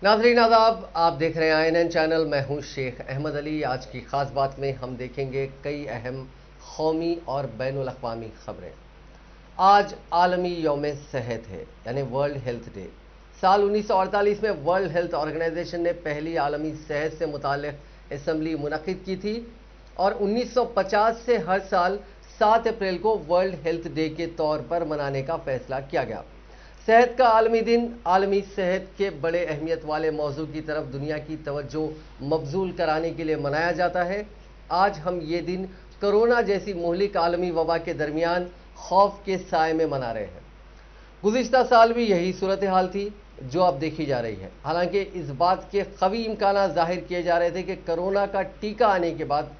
नाज़रीन आदाब, आप देख रहे हैं INN चैनल। मैं हूं शेख अहमद अली। आज की ख़ास बात में हम देखेंगे कई अहम कौमी और बैनुल अक़वामी ख़बरें। आज आलमी यौम सेहत है, यानी वर्ल्ड हेल्थ डे। साल 1948 में वर्ल्ड हेल्थ ऑर्गेनाइजेशन ने पहली आलमी सेहत से मुताल्लिक़ असम्बली मुनक़िद की थी और 1950 से हर साल 7 अप्रैल को वर्ल्ड हेल्थ डे के तौर पर मनाने का फ़ैसला किया गया। सेहत का आलमी दिन आलमी सेहत के बड़े अहमियत वाले मौजू की तरफ दुनिया की तवज्जो मबजूल कराने के लिए मनाया जाता है। आज हम ये दिन कोरोना जैसी मुहलिक आलमी वबा के दरमियान खौफ के साए में मना रहे हैं। गुज़िश्ता साल भी यही सूरत हाल थी जो अब देखी जा रही है। हालांकि इस बात के कवी इम्कान ज़ाहिर किए जा रहे थे कि कोरोना का टीका आने के बाद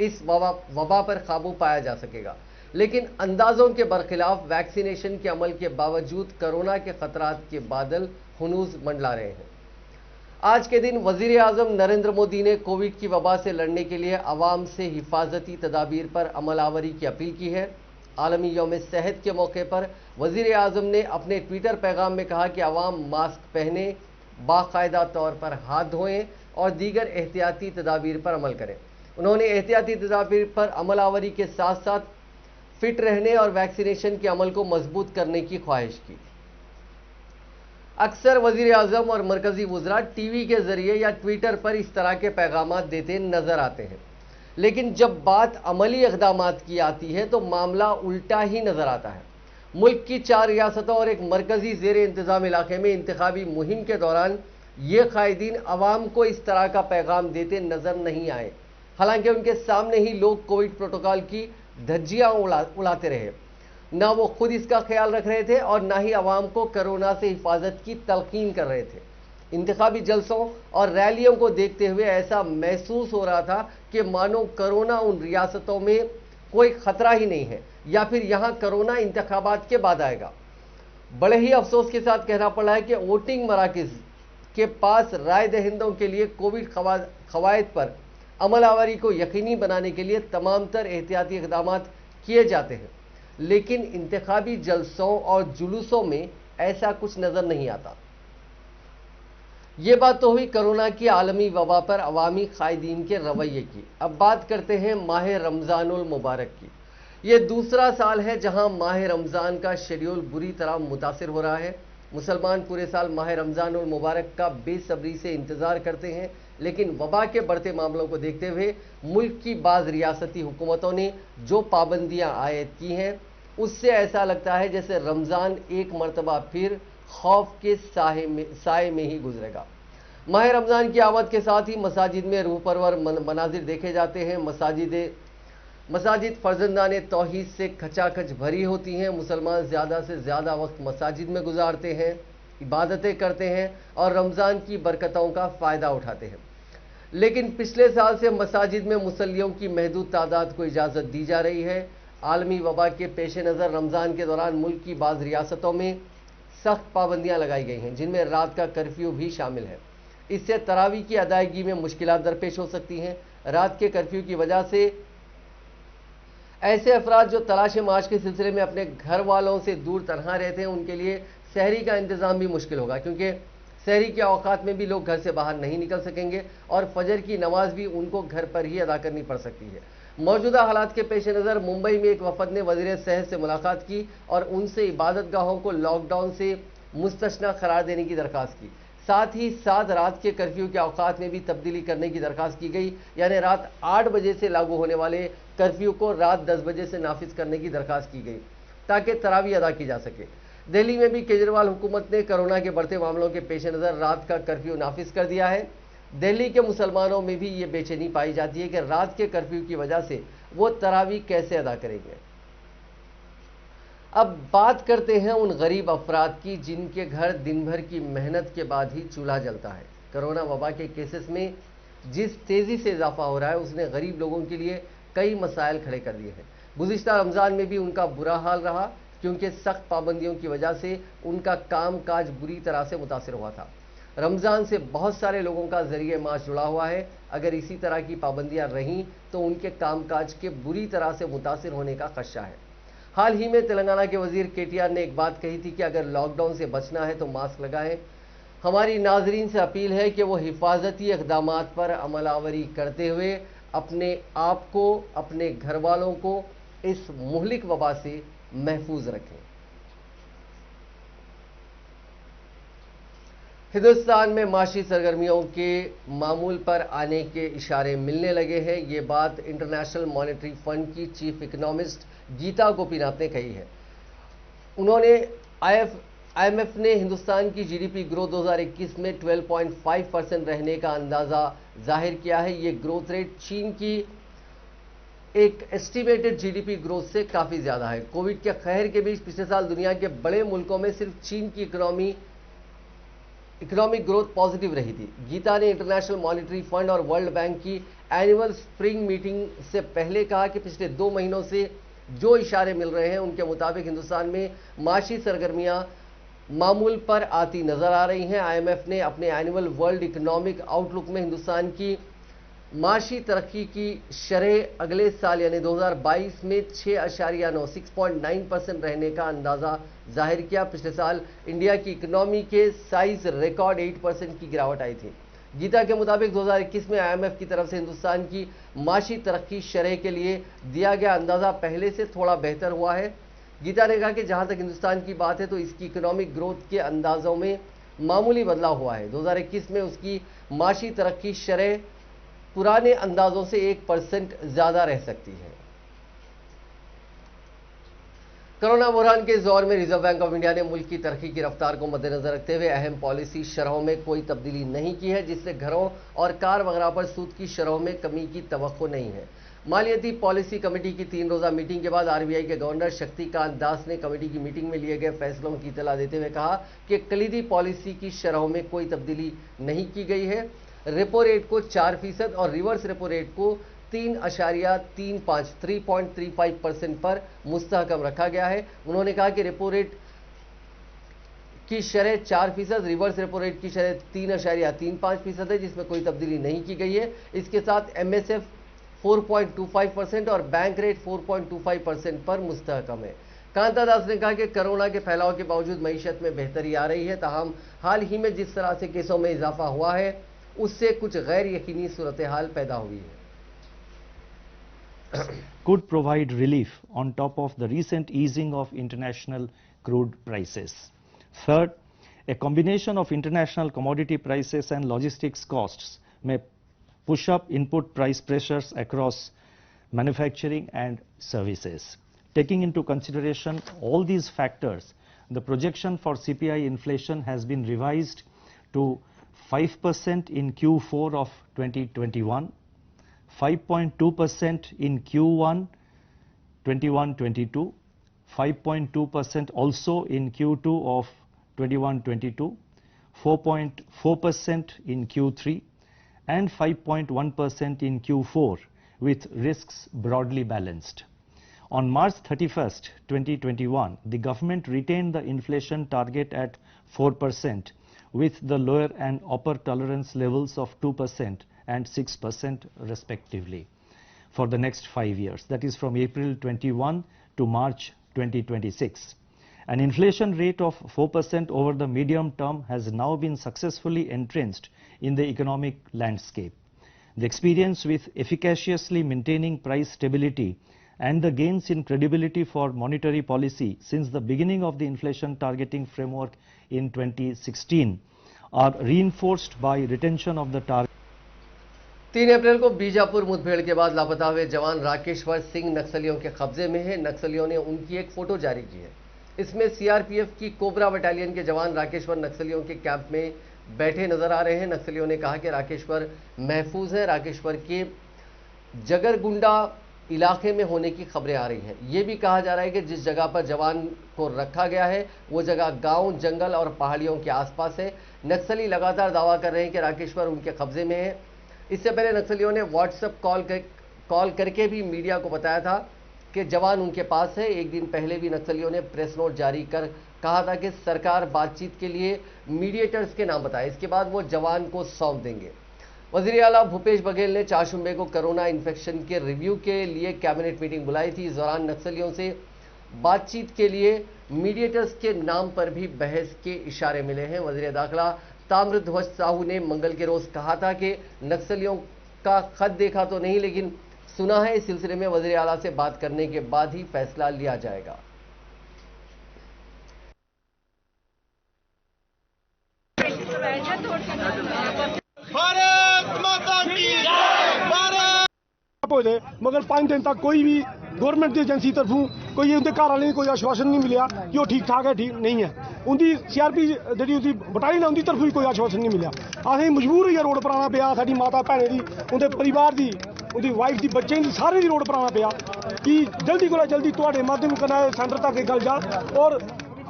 इस वबा पर काबू पाया जा सकेगा, लेकिन अंदाज़ों के बरखिलाफ वैक्सीनेशन के अमल के बावजूद कोरोना के ख़तरात के बादल हुनूज़ मंडला रहे हैं। आज के दिन वज़ीर आज़म नरेंद्र मोदी ने कोविड की वबा से लड़ने के लिए अवाम से हिफाजती तदाबीर पर अमलावरी की अपील की है। आलमी यौम सेहत के मौके पर वज़ीर आज़म ने अपने ट्विटर पैगाम में कहा कि अवाम मास्क पहने, बाकायदा तौर पर हाथ धोएं और दीगर एहतियाती तदाबीर पर अमल करें। उन्होंने एहतियाती तदाबीर पर अमलावरी के साथ साथ फिट रहने और वैक्सीनेशन के अमल को मजबूत करने की ख्वाहिश की। अक्सर वज़ीर आज़म और मरकज़ी वज़रा टीवी के ज़रिए या ट्विटर पर इस तरह के पैगाम देते नज़र आते हैं, लेकिन जब बात अमली इक़दामात की आती है तो मामला उल्टा ही नज़र आता है। मुल्क की 4 रियासतों और एक मरकज़ी ज़ेर इंतज़ाम इलाके में इंतखाबी मुहिम के दौरान ये कायदीन अवाम को इस तरह का पैगाम देते नज़र नहीं आए। हालांकि उनके सामने ही लोग कोविड प्रोटोकॉल की धज्जियाँ उड़ाते रहे। ना वो खुद इसका ख्याल रख रहे थे और ना ही अवाम को कोरोना से हिफाजत की तलकीन कर रहे थे। इंतखाबी जलसों और रैलियों को देखते हुए ऐसा महसूस हो रहा था कि मानो कोरोना उन रियासतों में कोई ख़तरा ही नहीं है या फिर यहाँ कोरोना इंतखाबात के बाद आएगा। बड़े ही अफसोस के साथ कहना पड़ा है कि वोटिंग मराकज़ के पास राय दहिंदों के लिए कोविड कवायद पर अमलावरी को यकीनी बनाने के लिए तमाम तर एहतियाती इक़दाम किए जाते हैं, लेकिन इंतखाबी जलसों और जुलूसों में ऐसा कुछ नज़र नहीं आता। ये बात तो हुई कोरोना की आलमी वबा पर अवामी कायदीन के रवैये की। अब बात करते हैं माह रमज़ानुल मुबारक की। ये दूसरा साल है जहां माह रमज़ान का शेड्यूल बुरी तरह मुतासिर हो रहा है। मुसलमान पूरे साल माह रमज़ानुल मुबारक का बेसब्री से इंतज़ार करते हैं, लेकिन वबा के बढ़ते मामलों को देखते हुए मुल्क की बाज़ रियासती हुकूमतों ने जो पाबंदियाँ आयद की हैं उससे ऐसा लगता है जैसे रमज़ान एक मरतबा फिर खौफ के साए में ही गुजरेगा। माह रमज़ान की आमद के साथ ही मसाजिद में रूह परवर मनाजिर देखे जाते हैं। मसाजिद फर्जंदान तौहीद से खचाखच भरी होती हैं। मुसलमान ज़्यादा से ज़्यादा वक्त मसाजिद में गुजारते हैं, इबादतें करते हैं और रमज़ान की बरकतों का फ़ायदा उठाते हैं। लेकिन पिछले साल से मसाजिद में मुसल्लियों की महदूद तादाद को इजाज़त दी जा रही है। आलमी वबा के पेश नज़र रमज़ान के दौरान मुल्क की बाज़ रियासतों में सख्त पाबंदियाँ लगाई गई हैं, जिनमें रात का कर्फ्यू भी शामिल है। इससे तरावी की अदायगी में मुश्किलात दरपेश हो सकती हैं। रात के कर्फ्यू की वजह से ऐसे अफराद जो तलाश माश के सिलसिले में अपने घर वालों से दूर तनहा रहते हैं, उनके लिए सहरी का इंतज़ाम भी मुश्किल होगा, क्योंकि सहरी के औकात में भी लोग घर से बाहर नहीं निकल सकेंगे और फजर की नमाज भी उनको घर पर ही अदा करनी पड़ सकती है। मौजूदा हालात के पेश नज़र मुंबई में एक वफद ने वज़ीर सेहत से मुलाकात की और उनसे इबादत गाहों को लॉकडाउन से मुस्तस्ना करार देने की दरख्वास्त की। साथ ही साथ रात के कर्फ्यू के औकात में भी तब्दीली करने की दरख्वास्त की गई, यानी रात 8 बजे से लागू होने वाले कर्फ्यू को रात 10 बजे से नाफिज करने की दरख्वास्त की गई ताकि तरावी अदा की जा सके। दिल्ली में भी केजरीवाल हुकूमत ने कोरोना के बढ़ते मामलों के पेश नज़र रात का कर्फ्यू नाफिज कर दिया है। दिल्ली के मुसलमानों में भी ये बेचैनी पाई जाती है कि रात के कर्फ्यू की वजह से वो तरावी कैसे अदा करेंगे। अब बात करते हैं उन गरीब अफराद की जिनके घर दिन भर की मेहनत के बाद ही चूल्हा जलता है। कोरोना वबा के केसेस में जिस तेज़ी से इजाफा हो रहा है उसने गरीब लोगों के लिए कई मसाइल खड़े कर दिए हैं। गुज़िश्ता रमज़ान में भी उनका बुरा हाल रहा, क्योंकि सख्त पाबंदियों की वजह से उनका काम काज बुरी तरह से मुतासिर हुआ था। रमज़ान से बहुत सारे लोगों का ज़रिए माश जुड़ा हुआ है। अगर इसी तरह की पाबंदियाँ रहीं तो उनके काम काज के बुरी तरह से मुतासिर होने का खदशा है। हाल ही में तेलंगाना के वज़ीर KTR ने एक बात कही थी कि अगर लॉकडाउन से बचना है तो मास्क लगाएं। हमारी नाजरीन से अपील है कि वो हिफाजती इक़दामात पर अमलावरी करते हुए अपने आप को, अपने घर वालों को इस मुहलिक वबा से महफूज रखें। हिंदुस्तान में माशी सरगर्मियों के मामूल पर आने के इशारे मिलने लगे हैं। ये बात इंटरनेशनल मॉनेटरी फंड की चीफ इकोनॉमिस्ट गीता गोपीनाथ ने कही है। उन्होंने IMF ने हिंदुस्तान की जीडीपी ग्रोथ 2021 में 12.5% रहने का अंदाजा जाहिर किया है। ये ग्रोथ रेट चीन की एक एस्टिमेटेड जीडीपी ग्रोथ से काफी ज्यादा है। कोविड के कहर के बीच पिछले साल दुनिया के बड़े मुल्कों में सिर्फ चीन की इकोनॉमिक ग्रोथ पॉजिटिव रही थी। गीता ने इंटरनेशनल मॉनेटरी फंड और वर्ल्ड बैंक की एनुअल स्प्रिंग मीटिंग से पहले कहा कि पिछले 2 महीनों से जो इशारे मिल रहे हैं उनके मुताबिक हिंदुस्तान में माशी सरगर्मियां मामूल पर आती नजर आ रही हैं। IMF ने अपने एनुअल वर्ल्ड इकोनॉमिक आउटलुक में हिंदुस्तान की माशी तरक्की की शरह अगले साल यानी 2022 में 6.9% रहने का अंदाजा जाहिर किया। पिछले साल इंडिया की इकोनॉमी के साइज रिकॉर्ड 8% की गिरावट आई थी। गीता के मुताबिक 2021 में IMF की तरफ से हिंदुस्तान की माशी तरक्की शरह के लिए दिया गया अंदाजा पहले से थोड़ा बेहतर हुआ है। गीता ने कहा कि जहां तक हिंदुस्तान की बात है तो इसकी इकोनॉमिक ग्रोथ के अंदाजों में मामूली बदलाव हुआ है। 2021 में उसकी माशी तरक्की शरह पुराने अंदाजों से 1% ज्यादा रह सकती है। कोरोना बुरहान के दौर में रिजर्व बैंक ऑफ इंडिया ने मुल्क की तरक्की की रफ्तार को मद्देनजर रखते हुए अहम पॉलिसी शरहों में कोई तब्दीली नहीं की है, जिससे घरों और कार वगैरह पर सूद की शरहों में कमी की तवक्को नहीं है। मालियाती पॉलिसी कमेटी की 3 रोजा मीटिंग के बाद RBI के गवर्नर शक्तिकांत दास ने कमेटी की मीटिंग में लिए गए फैसलों की इतला देते हुए कहा कि कलीदी पॉलिसी की शरहों में कोई तब्दीली नहीं की गई है। रेपो रेट को 4% और रिवर्स रेपो रेट को 3.35% पर मुस्तहकम रखा गया है। उन्होंने कहा कि रेपो रेट की शरह 4%, रिवर्स रेपो रेट की शरह 3.35% है, जिसमें कोई तब्दीली नहीं की गई है। इसके साथ MSF 4.25% और बैंक रेट 4.25% पर मुस्तहकम है। कांता दास ने कहा कि कोरोना के फैलाव के बावजूद मईशत में बेहतरी आ रही है, ताहम हाल ही में जिस तरह से केसों में इजाफा हुआ है उससे कुछ गैर यकीनी सूरत हाल पैदा हुई है। Could provide relief on top of the recent easing of international crude prices. Third, a combination of international commodity prices and logistics costs may push up input price pressures across manufacturing and services. Taking into consideration all these factors, the projection for CPI inflation has been revised to 5% in Q4 of 2021, 5.2% in Q1 21-22, 5.2% also in Q2 of 21-22, 4.4% in Q3 and 5.1% in Q4, with risks broadly balanced. On March 31st, 2021, the government retained the inflation target at 4%, with the lower and upper tolerance levels of 2% and 6% respectively for the next 5 years, that is from April 21 to March 2026. An inflation rate of 4% over the medium term has now been successfully entrenched in the economic landscape. The experience with efficaciously maintaining price stability and the gains in credibility for monetary policy since the beginning of the inflation targeting framework in 2016 are reinforced by retention of the target. 3 अप्रैल को बीजापुर मुठभेड़ के बाद लापता हुए जवान राकेश्वर सिंह नक्सलियों के कब्जे में है। नक्सलियों ने उनकी एक फोटो जारी की है। इसमें CRPF की कोबरा बटालियन के जवान राकेश्वर नक्सलियों के कैंप में बैठे नजर आ रहे हैं। नक्सलियों ने कहा कि राकेश्वर महफूज है। राकेश्वर के जगरगुंडा इलाके में होने की खबरें आ रही हैं। ये भी कहा जा रहा है कि जिस जगह पर जवान को रखा गया है वो जगह गांव, जंगल और पहाड़ियों के आसपास है। नक्सली लगातार दावा कर रहे हैं कि राकेश्वर उनके कब्जे में है। इससे पहले नक्सलियों ने व्हाट्सएप कॉल करके भी मीडिया को बताया था कि जवान उनके पास है। एक दिन पहले भी नक्सलियों ने प्रेस नोट जारी कर कहा था कि सरकार बातचीत के लिए मीडिएटर्स के नाम बताए, इसके बाद वो जवान को सौंप देंगे। वज़ीर आला भूपेश बघेल ने 4 शुबे को कोरोना इन्फेक्शन के रिव्यू के लिए कैबिनेट मीटिंग बुलाई थी। इस दौरान नक्सलियों से बातचीत के लिए मीडिएटर्स के नाम पर भी बहस के इशारे मिले हैं। वज़ीर दाखिला ताम्रध्वज साहू ने मंगल के रोज कहा था कि नक्सलियों का खत देखा तो नहीं, लेकिन सुना है। इस सिलसिले में वजीर आला से बात करने के बाद ही फैसला लिया जाएगा। भारत माता की जय। भारत मगर 5 दिन तक कोई भी गौरमेंट की एजेंसी तरफों कोई उनके घर वाले कोई आश्वासन नहीं मिला कि वो ठीक ठाक है, ठीक नहीं है। उनकी CRP जी उसकी बटालियन उनकी तरफों भी कोई आश्वासन नहीं मिला। असें मजबूर होइयै रोड पर आना पिया, साडी माता भैनें दी, उनके परिवार की, उनकी वाइफ की, बच्चों की, सारे दी रोड पर आना पिया कि जल्दी को जल्दी तुहाडे माध्यम कन्नै सेंटर तक गल जा। और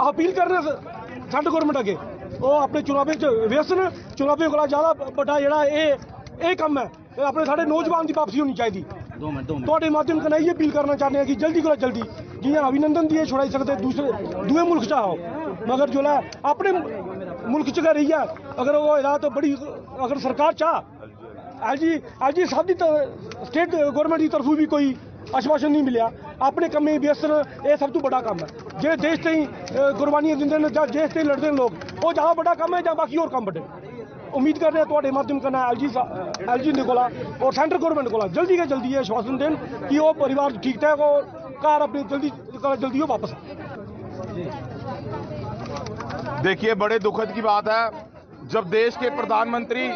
अपील करने सेंटर गौरमेंट अगे वो अपने चुनावें व्यस्त न, चुनावें को ज़्यादा बड़ा जेह्ड़ा ये कम है अपने साढ़े नौजवान की वापसी होनी चाहिए। थोड़े माध्यम कन्नै ये अपील करना चाहते हैं कि जल्दी को जल्दी जियां अभिनंदन दी छुड़ाई सकते दूए मुल्क च आओ, मगर जो है अपने मुल्क च गै रही है। अगर वो होया तो बड़ी, अगर सरकार चाह LG साहब की स्टेट गौरमेंट की तरफों भी कोई आश्वासन नहीं मिला, अपने कम्में व्यस्त न, ये सब तो बड़ा काम है। जे देश ताईं कुर्बानियां दिंदे न जां देश ताईं लड़दे न लोग, वो ज़्यादा बड़ा काम है जां बाकी होर काम बड़े। उम्मीद कर रहे हैं थोड़े माध्यम कन्नै LG दे कोला और सेंटर गौरमेंट कोला जल्दी के जल्दी आश्वासन देन कि वो परिवार ठीक ठाक हो, घर अपने जल्दी हो वापस। देखिए, बड़े दुखद की बात है जब देश के प्रधानमंत्री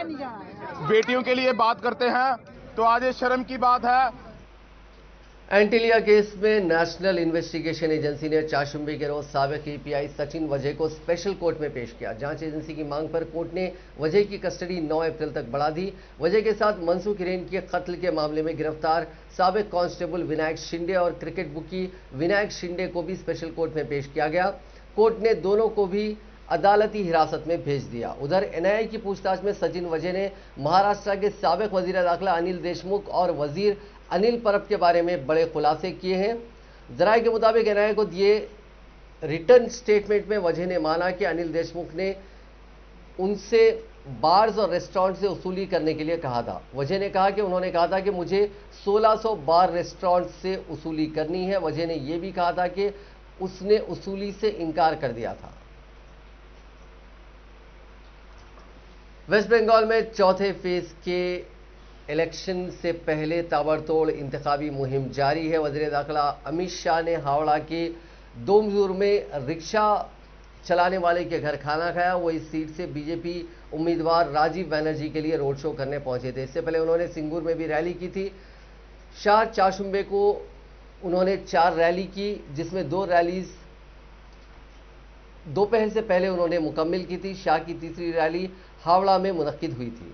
बेटियों के लिए बात करते हैं तो आज ये शर्म की बात है। एंटीलिया केस में नेशनल इन्वेस्टिगेशन एजेंसी ने चाशुंबी के रोज साबिक EPI सचिन वजह को स्पेशल कोर्ट में पेश किया। जांच एजेंसी की मांग पर कोर्ट ने वजह की कस्टडी 9 अप्रैल तक बढ़ा दी। वजह के साथ मनसूख हिरेन के कत्ल के मामले में गिरफ्तार साबिक कांस्टेबल विनायक शिंदे और क्रिकेट बुकी विनायक शिंदे को भी स्पेशल कोर्ट में पेश किया गया। कोर्ट ने दोनों को भी अदालती हिरासत में भेज दिया। उधर NIA की पूछताछ में सचिन वजह ने महाराष्ट्र के साबिक वजीर दाखिला अनिल देशमुख और वजीर अनिल परब के बारे में बड़े खुलासे किए हैं। जराये के मुताबिक NIA को दिए रिटर्न स्टेटमेंट में वजह ने माना कि अनिल देशमुख ने उनसे बार्स और रेस्टोरेंट से वसूली करने के लिए कहा था। वजह ने कहा कि उन्होंने कहा था कि मुझे 1600 बार रेस्टोरेंट से वसूली करनी है। वजह ने यह भी कहा था कि उसने वसूली से इनकार कर दिया था। वेस्ट बंगाल में चौथे फेज के इलेक्शन से पहले ताबड़तोड़ इंतखाबी मुहिम जारी है। वज़ीर दाखिला अमित शाह ने हावड़ा के दोमजूर में रिक्शा चलाने वाले के घर खाना खाया। वो इस सीट से बीजेपी उम्मीदवार राजीव बनर्जी के लिए रोड शो करने पहुंचे थे। इससे पहले उन्होंने सिंगूर में भी रैली की थी। शाह चाशुंबे को उन्होंने 4 रैली की, जिसमें 2 रैलीज दोपहर से पहले उन्होंने मुकम्मिल की थी। शाह की तीसरी रैली हावड़ा में मुनक्किद हुई थी।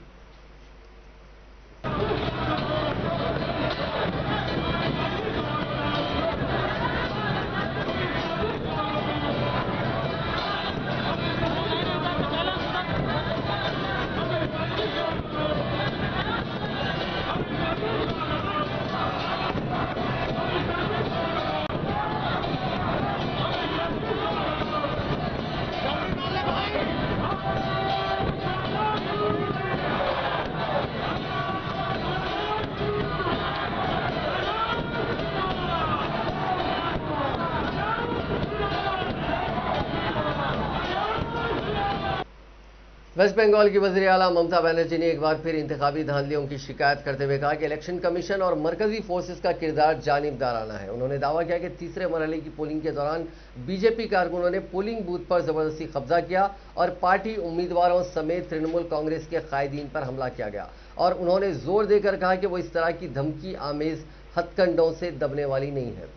वेस्ट बंगाल की वज़ीर आला ममता बनर्जी ने एक बार फिर इंतखाबी धांधलियों की शिकायत करते हुए कहा कि इलेक्शन कमीशन और मरकजी फोर्सेस का किरदार जानिबदाराना है। उन्होंने दावा किया कि तीसरे मरहले की पोलिंग के दौरान बीजेपी कारकुनों ने पोलिंग बूथ पर जबरदस्ती कब्जा किया और पार्टी उम्मीदवारों समेत तृणमूल कांग्रेस के कायदीन पर हमला किया गया। और उन्होंने जोर देकर कहा कि वो इस तरह की धमकी आमेज हथकंडों से दबने वाली नहीं है।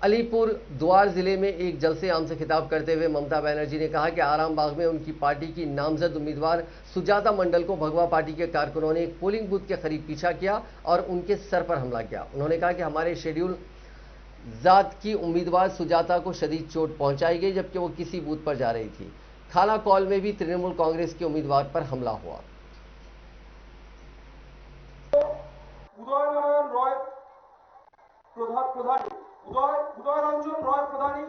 अलीपुर द्वार जिले में एक जलसे आम से खिताब करते हुए ममता बनर्जी ने कहा कि आराम बाग में उनकी पार्टी की नामजद उम्मीदवार सुजाता मंडल को भगवा पार्टी के कारकुनों ने एक पोलिंग बूथ के करीब पीछा किया और उनके सर पर हमला किया। उन्होंने कहा कि हमारे शेड्यूल जात की उम्मीदवार सुजाता को शदीद चोट पहुंचाई गई जबकि वो किसी बूथ पर जा रही थी। खाना कॉल में भी तृणमूल कांग्रेस के उम्मीदवार पर हमला हुआ। Udayranjan Roy Pradhani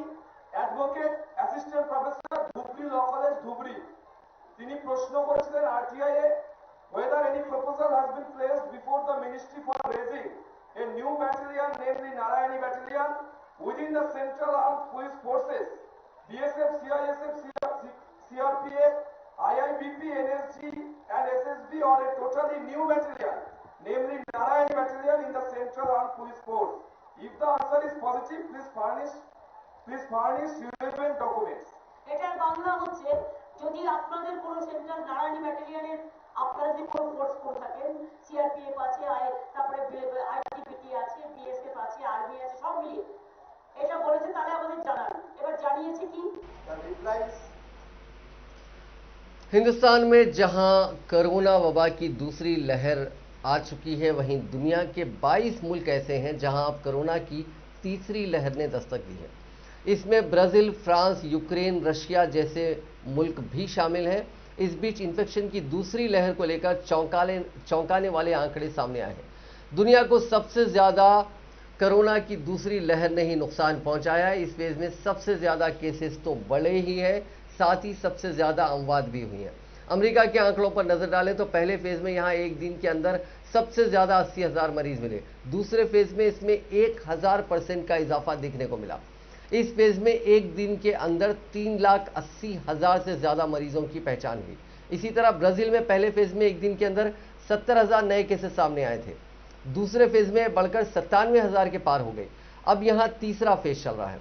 advocate assistant professor Dhubri law college Dhubri তিনি প্রশ্ন করেছিলেন RTI A whether any proposal has been placed before the ministry for raising a new battalion namely Narayani battalion within the Central Armed Police Forces BSF CISF CRPF IIB ABP, NSG and SSB or a totally new battalion, namely Narayani battalion in the Central Armed Police Force? If the answer is positive, please furnish relevant documents. এটার বাংলা হচ্ছে, যদি আপনাদের কোনো central Narayani ব্যাটালিয়নের আপনারা যদি কোনো force করে থাকেন, সিআরপিএফ আছে, তারপরে আইটিবিটি আছে, বিএসএফ আছে, আর্মি আছে, সব মিলিয়ে এটা বলেছে, তাহলে আমাদের জানান। এবার জানিয়েছে কি? हिंदुस्तान में जहां कोरोना वबा की दूसरी लहर आ चुकी है, वहीं दुनिया के 22 मुल्क ऐसे हैं जहां अब कोरोना की तीसरी लहर ने दस्तक दी है। इसमें ब्राजील, फ्रांस, यूक्रेन, रशिया जैसे मुल्क भी शामिल हैं। इस बीच इन्फेक्शन की दूसरी लहर को लेकर चौंकाने वाले आंकड़े सामने आए हैं। दुनिया को सबसे ज्यादा कोरोना की दूसरी लहर ने ही नुकसान पहुंचाया है। इस फेज में सबसे ज्यादा केसेस तो बढ़े ही हैं, साथ ही सबसे ज्यादा अमवात भी हुई हैं। अमेरिका के आंकड़ों पर नजर डालें तो पहले फेज में यहां एक दिन के अंदर सबसे ज्यादा 80,000 मरीज मिले। दूसरे फेज में इसमें 1000% का इजाफा देखने को मिला। इस फेज में एक दिन के अंदर 3,80,000 से ज्यादा मरीजों की पहचान हुई। इसी तरह ब्राजील में पहले फेज में एक दिन के अंदर 70,000 नए केसेस सामने आए थे। दूसरे फेज में बढ़कर 97,000 के पार हो गए। अब यहां तीसरा फेज चल रहा है।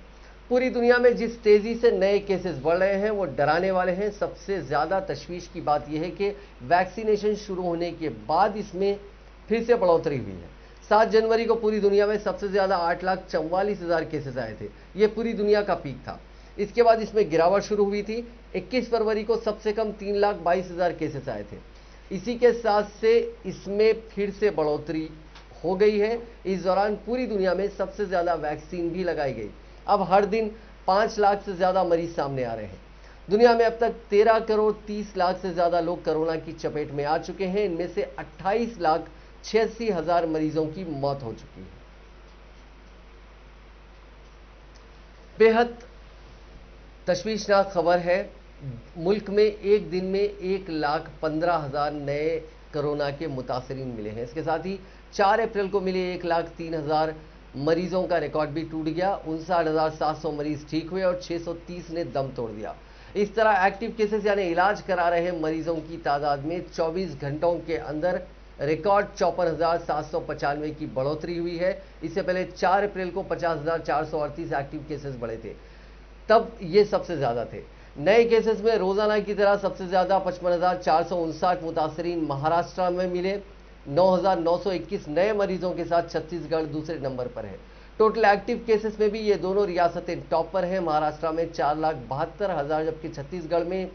पूरी दुनिया में जिस तेजी से नए केसेस बढ़ रहे हैं वो डराने वाले हैं। सबसे ज्यादा तशवीश की बात यह है कि वैक्सीनेशन शुरू होने के बाद इसमें फिर से बढ़ोतरी हुई है। 7 जनवरी को पूरी दुनिया में सबसे ज्यादा 8,44,000 केसेस आए थे। यह पूरी दुनिया का पीक था। इसके बाद इसमें गिरावट शुरू हुई थी। 21 फरवरी को सबसे कम 3,22,000 केसेस आए थे। इसी के साथ से इसमें फिर से बढ़ोतरी हो गई है। इस दौरान पूरी दुनिया में सबसे ज्यादा वैक्सीन भी लगाई गई। अब हर दिन 5 लाख से ज्यादा मरीज सामने आ रहे हैं। दुनिया में अब तक 13 करोड़ 30 लाख से ज्यादा लोग कोरोना की चपेट में आ चुके हैं। इनमें से 28,86,000 मरीजों की मौत हो चुकी है। बेहद तशवीशनाक खबर है। मुल्क में एक दिन में 1,15,000 नए कोरोना के मुतासरीन मिले हैं। इसके साथ ही 4 अप्रैल को मिले 1,03,000 मरीजों का रिकॉर्ड भी टूट गया। 59,700 मरीज ठीक हुए और 630 ने दम तोड़ दिया। इस तरह एक्टिव केसेस यानी इलाज करा रहे मरीजों की तादाद में 24 घंटों के अंदर रिकॉर्ड 54,795 की बढ़ोतरी हुई है। इससे पहले 4 अप्रैल को 50,438 एक्टिव केसेस बढ़े थे, तब ये सबसे ज्यादा थे। नए केसेस में रोजाना की तरह सबसे ज्यादा 55,459 मुतासरीन महाराष्ट्र में मिले। 9,921 नए मरीजों के साथ छत्तीसगढ़ दूसरे नंबर पर है। टोटल एक्टिव केसेस में भी ये दोनों रियासतें टॉप पर हैं। महाराष्ट्र में 4,72,000 जबकि छत्तीसगढ़ में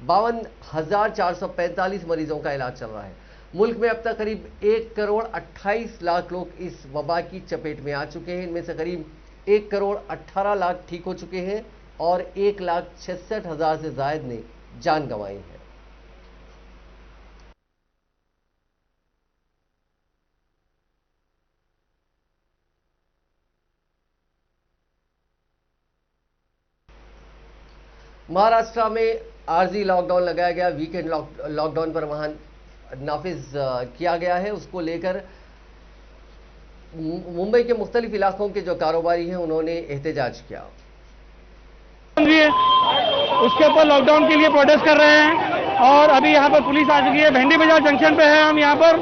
52,445 मरीजों का इलाज चल रहा है। मुल्क में अब तक करीब 1 करोड़ 28 लाख लोग इस वबा की चपेट में आ चुके हैं। इनमें से करीब 1 करोड़ 18 लाख ठीक हो चुके हैं और 1,66,000 से ज्यादा ने जान गंवाई है। महाराष्ट्र में आरजी लॉकडाउन लगाया गया। वीकेंड लॉकडाउन पर वहां नाफिज किया गया है। उसको लेकर मुंबई के मुख्तलिफ इलाकों के जो कारोबारी हैं उन्होंने एहतजाज किया। उसके ऊपर लॉकडाउन के लिए प्रोटेस्ट कर रहे हैं और अभी यहाँ पर पुलिस आ चुकी है। भेंडी बाजार जंक्शन पे है हम। यहाँ पर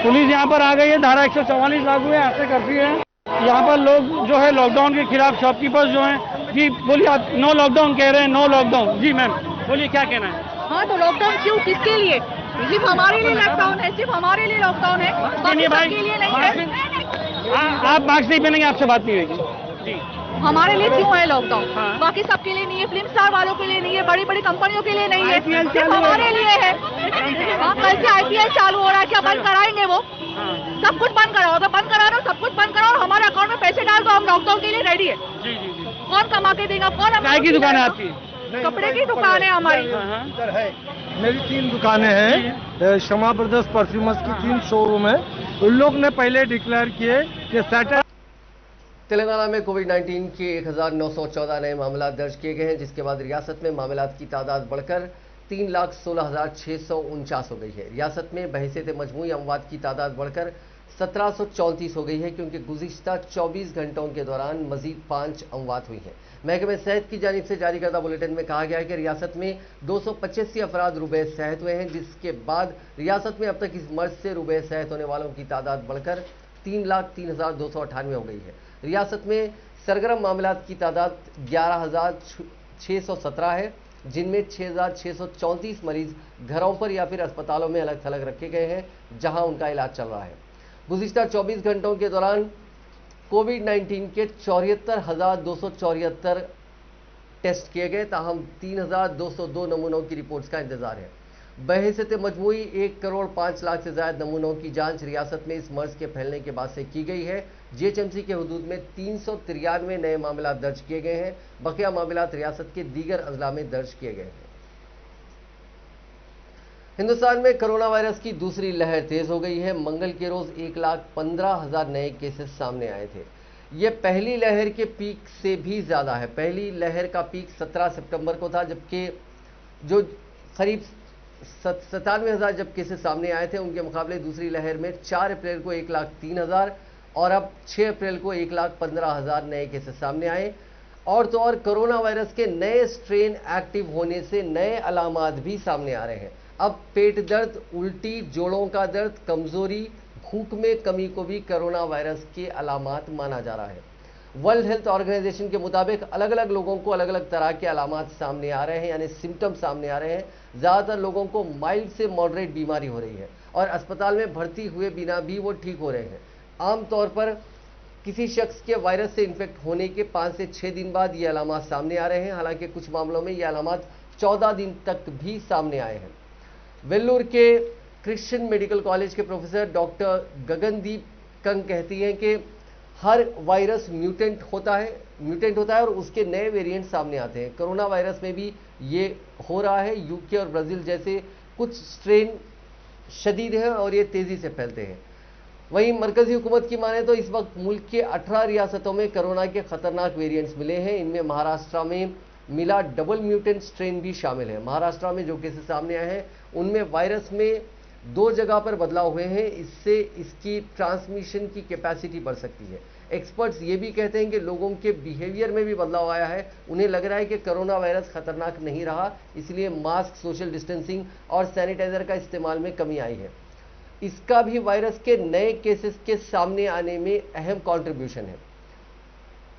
पुलिस यहाँ पर आ गई है। धारा 144 लागू है, यहाँ से कर्फ्यू है। यहाँ पर लोग जो है लॉकडाउन के खिलाफ शॉपकीपर्स जो हैं, जी बोलिए, आप नो लॉकडाउन कह रहे हैं, नो लॉकडाउन। जी मैम बोलिए, क्या कहना है? हाँ, तो लॉकडाउन क्यों, किसके लिए? सिर्फ हमारे लिए लॉकडाउन है, सिर्फ हमारे लिए लॉकडाउन है, बाकी सबके लिए नहीं है। आप मास्क नहीं पहनेंगे, आपसे बात नहीं होगी। जी, हमारे लिए क्यों है लॉकडाउन? हाँ। बाकी सबके लिए नहीं है, फिल्म स्टार वालों के लिए नहीं है, बड़ी बड़ी कंपनियों के लिए नहीं है, सिर्फ हमारे लिए है। हाँ, कल से IPL चालू हो रहा है, क्या बंद कराएंगे वो? सब कुछ बंद कराओ, तो बंद करा दो, सब कुछ बंद कराओ, हमारे अकाउंट में पैसे डाल दो, हम लॉकडाउन के लिए रेडी है। जी जी जी। कौन कमा के देगा? कौन? चाय की दुकान है आपकी? कपड़े की दुकान है हमारी। मेरी 3 दुकानें हैं। शमा ब्रदर्स परफ्यूमर्स की 3 शोरूम है। उन लोग ने पहले डिक्लेयर किए कि सैटरडे। तेलंगाना में कोविड-19 के 1,914 नए मामला दर्ज किए गए हैं, जिसके बाद रियासत में मामलात की तादाद बढ़कर 3,16,649 हो गई है। रियासत में बहैसियत मजमूई अमवात की तादाद बढ़कर 1734 हो गई है, क्योंकि गुज़िश्ता 24 घंटों के दौरान मजीद 5 अमवात हुई हैं। महकमे सेहत की जानिब से जारी करदा बुलेटिन में कहा गया है कि रियासत में 285 अफराद रुबे सेहत हुए हैं, जिसके बाद रियासत में अब तक इस मर्ज से रुबे सेहत होने वालों की तादाद बढ़कर 3,03,298 हो गई है। रियासत में सरगर्म मामलात की तादाद 11,617 है, जिनमें 6,634 मरीज घरों पर या फिर अस्पतालों में अलग थलग रखे गए हैं, जहां उनका इलाज चल रहा है। गुज़िश्ता 24 घंटों के दौरान कोविड-19 के 74,274 टेस्ट किए गए, ताहम 3,202 नमूनों की रिपोर्ट्स का इंतजार है। बहैसियत मजमूई 1,05 करोड़ से ज्यादा नमूनों की जांच रियासत में इस मर्ज के फैलने के बाद से की गई है। जीएचएमसी के हुदूद में 393 नए मामला दर्ज किए गए हैं, बकिया मामला रियासत के दीगर अजला में दर्ज किए गए हैं। हिंदुस्तान में कोरोना वायरस की दूसरी लहर तेज हो गई है। मंगल के रोज 1,15,000 नए केसेस सामने आए थे। ये पहली लहर के पीक से भी ज्यादा है। पहली लहर का पीक 17 सितंबर को था, जबकि जो करीब 97,000 जब केसेस सामने आए थे, उनके मुकाबले दूसरी लहर में 4 अप्रैल को 1,03,000 और अब 6 अप्रैल को 1,15,000 नए केसेस सामने आए। और तो और कोरोना वायरस के नए स्ट्रेन एक्टिव होने से नए अलामात भी सामने आ रहे हैं। अब पेट दर्द, उल्टी, जोड़ों का दर्द, कमजोरी, भूख में कमी को भी कोरोना वायरस के अलामात माना जा रहा है। वर्ल्ड हेल्थ ऑर्गेनाइजेशन के मुताबिक अलग अलग लोगों को अलग अलग तरह के अलामात सामने आ रहे हैं, यानी सिम्टम सामने आ रहे हैं। ज़्यादातर लोगों को माइल्ड से मॉडरेट बीमारी हो रही है और अस्पताल में भर्ती हुए बिना भी वो ठीक हो रहे हैं। आमतौर पर किसी शख्स के वायरस से इन्फेक्ट होने के 5 से 6 दिन बाद ये अलामात सामने आ रहे हैं। हालांकि कुछ मामलों में ये अलामात 14 दिन तक भी सामने आए हैं। वेल्लोर के क्रिश्चियन मेडिकल कॉलेज के प्रोफेसर डॉक्टर गगनदीप कंग कहती हैं कि हर वायरस म्यूटेंट होता है और उसके नए वेरिएंट सामने आते हैं। कोरोना वायरस में भी ये हो रहा है। यूके और ब्राजील जैसे कुछ स्ट्रेन शदीद हैं और ये तेजी से फैलते हैं। वहीं मरकजी हुकूमत की माने तो इस वक्त मुल्क के 18 रियासतों में कोरोना के खतरनाक वेरिएंट्स मिले हैं। इनमें महाराष्ट्र में मिला डबल म्यूटेंट स्ट्रेन भी शामिल है। महाराष्ट्र में जो केसेस सामने आए हैं उनमें वायरस में 2 जगह पर बदलाव हुए हैं। इससे इसकी ट्रांसमिशन की कैपेसिटी बढ़ सकती है। एक्सपर्ट्स ये भी कहते हैं कि लोगों के बिहेवियर में भी बदलाव आया है। उन्हें लग रहा है कि कोरोना वायरस खतरनाक नहीं रहा, इसलिए मास्क, सोशल डिस्टेंसिंग और सैनिटाइजर का इस्तेमाल में कमी आई है। इसका भी वायरस के नए केसेस के सामने आने में अहम कंट्रीब्यूशन है।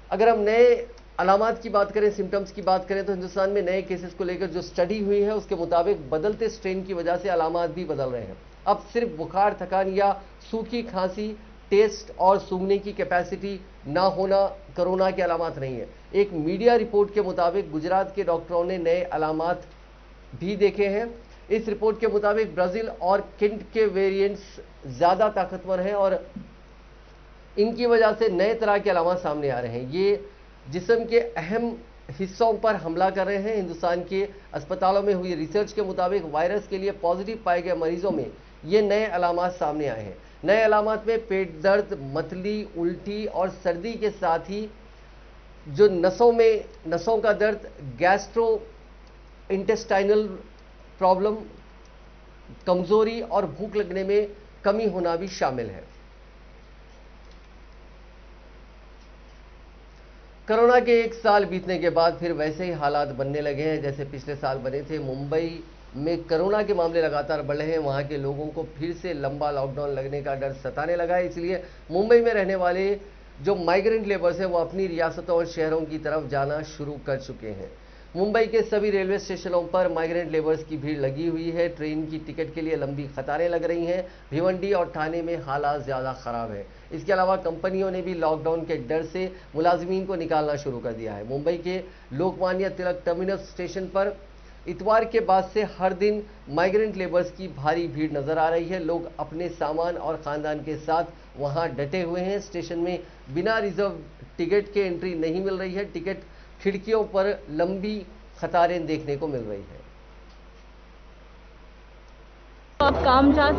अगर हम नए अलामात की बात करें, सिम्टम्स की बात करें, तो हिंदुस्तान में नए केसेस को लेकर जो स्टडी हुई है उसके मुताबिक बदलते स्ट्रेन की वजह से अलामात भी बदल रहे हैं। अब सिर्फ बुखार, थकान या सूखी खांसी, टेस्ट और सूंघने की कैपेसिटी ना होना कोरोना के अलामात नहीं है। एक मीडिया रिपोर्ट के मुताबिक गुजरात के डॉक्टरों ने नए अलामात भी देखे हैं। इस रिपोर्ट के मुताबिक ब्राजील और केंट के वेरिएंट्स ज्यादा ताकतवर हैं और इनकी वजह से नए तरह के अलामात सामने आ रहे हैं। ये जिस्म के अहम हिस्सों पर हमला कर रहे हैं। हिंदुस्तान के अस्पतालों में हुई रिसर्च के मुताबिक वायरस के लिए पॉजिटिव पाए गए मरीजों में ये नए अलामात सामने आए हैं। नए अलामात में पेट दर्द, मतली, उल्टी और सर्दी के साथ ही जो नसों का दर्द, गैस्ट्रो इंटेस्टाइनल प्रॉब्लम, कमजोरी और भूख लगने में कमी होना भी शामिल है। कोरोना के 1 साल बीतने के बाद फिर वैसे ही हालात बनने लगे हैं जैसे पिछले साल बने थे। मुंबई में कोरोना के मामले लगातार बढ़ रहे हैं। वहां के लोगों को फिर से लंबा लॉकडाउन लगने का डर सताने लगा है। इसलिए मुंबई में रहने वाले जो माइग्रेंट लेबर्स हैं वो अपनी रियासतों और शहरों की तरफ जाना शुरू कर चुके हैं। मुंबई के सभी रेलवे स्टेशनों पर माइग्रेंट लेबर्स की भीड़ लगी हुई है। ट्रेन की टिकट के लिए लंबी कतारें लग रही हैं। भिवंडी और ठाणे में हालात ज़्यादा ख़राब है। इसके अलावा कंपनियों ने भी लॉकडाउन के डर से मुलाजिमीन को निकालना शुरू कर दिया है। मुंबई के लोकमान्य तिलक टर्मिनस स्टेशन पर इतवार के बाद से हर दिन माइग्रेंट लेबर्स की भारी भीड़ नजर आ रही है। लोग अपने सामान और ख़ानदान के साथ वहां डटे हुए हैं। स्टेशन में बिना रिजर्व टिकट के एंट्री नहीं मिल रही है। टिकट खिड़कियों पर लंबी कतारें देखने को मिल रही है। आप काम जा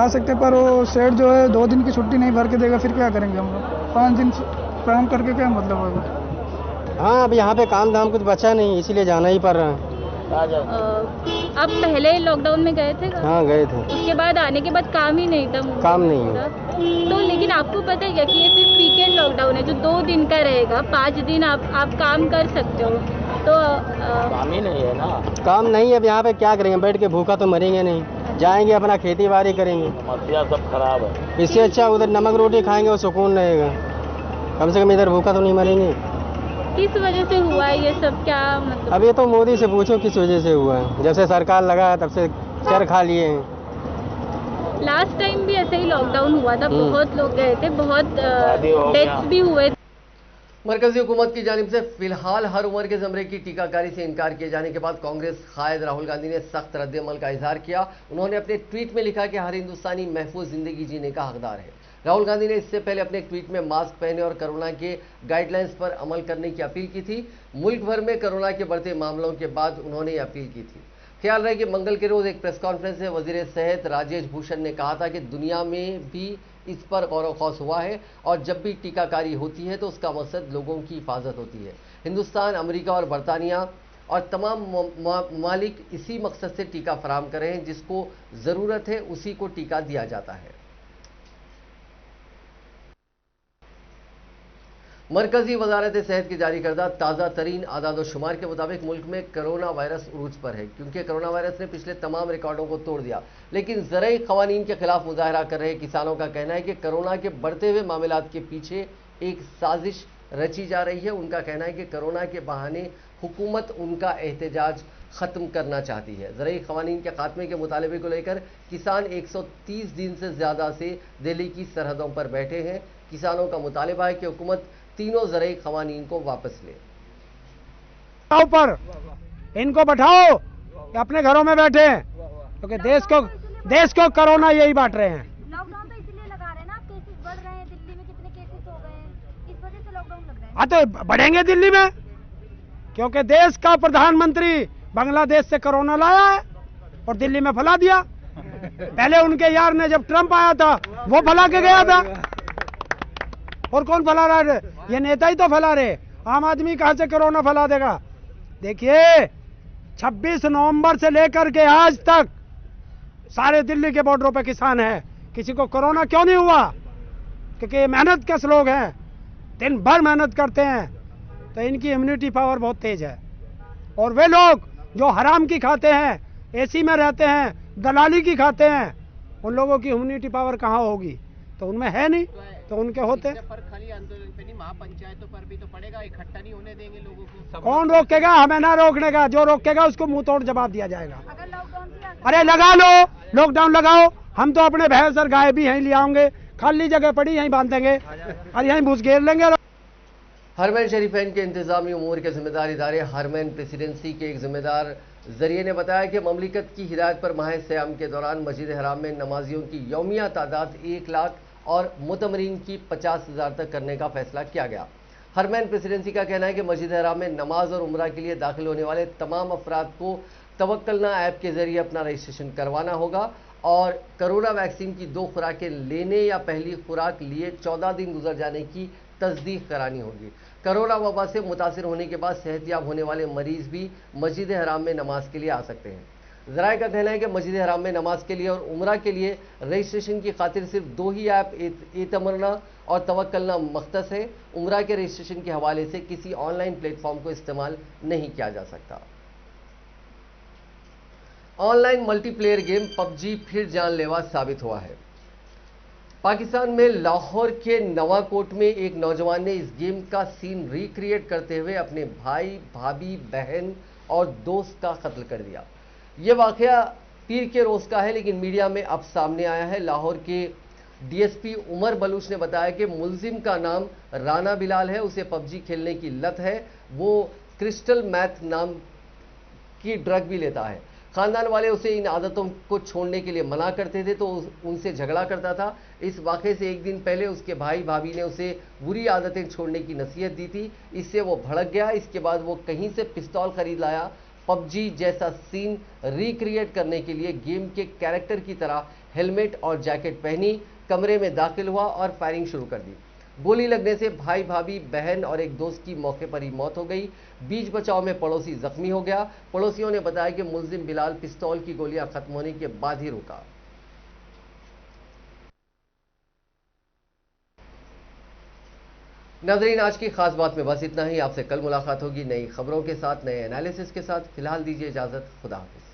सकते पर वो सेठ जो है 2 दिन की छुट्टी नहीं भर के देगा, फिर क्या करेंगे हम लोग? 5 दिन काम करके क्या मतलब होगा? हाँ, अब यहाँ पे काम धाम कुछ बचा नहीं, इसीलिए जाना ही पड़ रहा है। आप पहले लॉकडाउन में गए थे? हाँ गए थे। उसके बाद आने के बाद काम ही नहीं था। काम नहीं है। तो लेकिन आपको पता है कि ये सिर्फ वीकेंड लॉकडाउन है जो 2 दिन का रहेगा, 5 दिन आप काम कर सकते हो। तो काम ही नहीं है ना। काम नहीं है, अब यहाँ पे क्या करेंगे, बैठ के भूखा तो मरेंगे नहीं, जाएंगे अपना खेती बाड़ी करेंगे। समस्या सब खराब है। इससे अच्छा उधर नमक रोटी खाएंगे और सुकून रहेगा, कम से कम इधर भूखा तो नहीं मरेंगे। किस वजह से हुआ है ये सब, क्या मतलब? अब ये तो मोदी से पूछो किस वजह से हुआ है, जब से सरकार लगा तब से चर खा लिए हैं। लास्ट टाइम भी ऐसे ही लॉकडाउन हुआ था, बहुत लोग गए थे, बहुत डेथ्स भी हुए। मरकजी हुकूमत की जानिब से फिलहाल हर उम्र के ज़मरे की टीकाकारी से इनकार किए जाने के बाद कांग्रेस कायद राहुल गांधी ने सख्त रद्द-ए-अमल का इजहार किया। उन्होंने अपने ट्वीट में लिखा कि हर हिंदुस्तानी महफूज जिंदगी जीने का हकदार है। राहुल गांधी ने इससे पहले अपने ट्वीट में मास्क पहने और कोरोना के गाइडलाइंस पर अमल करने की अपील की थी। मुल्क भर में कोरोना के बढ़ते मामलों के बाद उन्होंने ये अपील की थी। ख्याल रहे कि मंगल के रोज एक प्रेस कॉन्फ्रेंस में वजीर सेहत राजेश भूषण ने कहा था कि दुनिया में भी इस पर गौर खौस हुआ है और जब भी टीकाकारी होती है तो उसका मकसद लोगों की हिफाजत होती है। हिंदुस्तान, अमेरिका और बरतानिया और तमाम ममालिक इसी मकसद से टीका फराहम कर रहे हैं, जिसको ज़रूरत है उसी को टीका दिया जाता है। मरकजी वजारत सेहत की जारी करदा ताज़ा तरीन आदाद-ओ-शुमार के मुताबिक मुल्क में कोरोना वायरस उरूज पर है, क्योंकि कोरोना वायरस ने पिछले तमाम रिकॉर्डों को तोड़ दिया। लेकिन ज़रई क़वानीन के खिलाफ मुजाहरा कर रहे किसानों का कहना है कि कोरोना के बढ़ते हुए मामलात के पीछे एक साजिश रची जा रही है। उनका कहना है कि कोरोना के बहाने हुकूमत उनका एहतजाज ख़त्म करना चाहती है। ज़रई क़वानीन के खात्मे के मुतालबे को लेकर किसान 130 दिन से ज़्यादा से दिल्ली की सरहदों पर बैठे हैं। किसानों का मुतालबा है कि हुकूमत तीनों ज़रई क़वानीन को वापस ले। पर इनको बैठाओ कि अपने घरों में बैठे, क्योंकि देश को कोरोना यही बांट रहे हैं। लॉकडाउन तो इसलिए लगा रहे हैं ना, केसेस बढ़ रहे हैं, दिल्ली में कितने केसेस हो गए हैं, इस वजह से लॉकडाउन लग रहा है। हाँ तो बढ़ेंगे दिल्ली में, क्योंकि देश का प्रधानमंत्री बांग्लादेश से कोरोना लाया है और दिल्ली में फैला दिया। पहले उनके यार ने जब ट्रंप आया था वो फैला के गया था, और कौन फैला रहा है? ये नेता ही तो फैला रहे। आम आदमी कहां से कोरोना फैला देगा? देखिए 26 नवंबर से लेकर के आज तक सारे दिल्ली के बॉर्डरों पे किसान हैं। किसी को कोरोना क्यों नहीं हुआ? क्योंकि मेहनत कश लोग हैं, दिन भर मेहनत करते हैं, तो इनकी इम्यूनिटी पावर बहुत तेज है। और वे लोग जो हराम की खाते हैं, एसी में रहते हैं, दलाली की खाते हैं, उन लोगों की इम्यूनिटी पावर कहाँ होगी? तो उनमें है नहीं, तो उनके होते। खाली आंदोलन पे नहीं, महापंचायतों पर भी तो पड़ेगा, इकट्ठा नहीं होने देंगे लोगों को। कौन रोकेगा? हमें ना रोकने का, जो रोकेगा उसको मुंह तोड़ जवाब दिया जाएगा। अरे लगा लो, लॉकडाउन लगाओ, हम तो अपने भैंस और गाय भी यहीं ले आएंगे, खाली जगह पड़ी यहीं बांध देंगे और यहीं भूस घेर लेंगे। हरमैन शरीफैन के इंतजामी उमूर के जिम्मेदार इदारे हरमैन प्रेसिडेंसी के एक जिम्मेदार जरिए ने बताया कि ममलिकत की हिदायत पर माह सयाम के दौरान मस्जिद हराम में नमाजियों की यौमिया तादाद 1 लाख और मुतमरीन की 50,000 तक करने का फैसला किया गया। हरमैन प्रेसिडेंसी का कहना है कि मस्जिद हराम में नमाज और उम्रा के लिए दाखिल होने वाले तमाम अफराद को तवक्कलना ऐप के जरिए अपना रजिस्ट्रेशन करवाना होगा और कोरोना वैक्सीन की 2 खुराकें लेने या पहली खुराक लिए 14 दिन गुजर जाने की तस्दीक करानी होगी। कोरोना वबा से मुतासिर होने के बाद सेहतयाब होने वाले मरीज भी मस्जिद हराम में नमाज के लिए आ सकते हैं। ज़राए का कहना है कि मस्जिद हराम में नमाज के लिए और उम्रा के लिए रजिस्ट्रेशन की खातिर सिर्फ 2 ही ऐप एतमरना और तवक्कलना मख्तस है। उम्रा के रजिस्ट्रेशन के हवाले से किसी ऑनलाइन प्लेटफॉर्म को इस्तेमाल नहीं किया जा सकता। ऑनलाइन मल्टीप्लेयर गेम पबजी फिर जानलेवा साबित हुआ है। पाकिस्तान में लाहौर के नवाकोट में एक नौजवान ने इस गेम का सीन रिक्रिएट करते हुए अपने भाई, भाभी, बहन और दोस्त का कत्ल कर दिया। यह वाकया पीर के रोज का है, लेकिन मीडिया में अब सामने आया है। लाहौर के डीएसपी उमर बलूच ने बताया कि मुलजिम का नाम राना बिलाल है, उसे पबजी खेलने की लत है, वो क्रिस्टल मैथ नाम की ड्रग भी लेता है। खानदान वाले उसे इन आदतों को छोड़ने के लिए मना करते थे तो उनसे झगड़ा करता था। इस वाक़े से एक दिन पहले उसके भाई भाभी ने उसे बुरी आदतें छोड़ने की नसीहत दी थी, इससे वो भड़क गया। इसके बाद वो कहीं से पिस्तौल खरीद लाया। पबजी जैसा सीन रिक्रिएट करने के लिए गेम के कैरेक्टर की तरह हेलमेट और जैकेट पहनी, कमरे में दाखिल हुआ और फायरिंग शुरू कर दी। गोली लगने से भाई भाभी बहन और एक दोस्त की मौके पर ही मौत हो गई। बीच बचाव में पड़ोसी जख्मी हो गया। पड़ोसियों ने बताया कि मुलजिम बिलाल पिस्तौल की गोलियां खत्म होने के बाद ही रुका। नाजरीन, आज की खास बात में बस इतना ही। आपसे कल मुलाकात होगी नई खबरों के साथ, नए एनालिसिस के साथ। फिलहाल दीजिए इजाजत। खुदा हाफिज।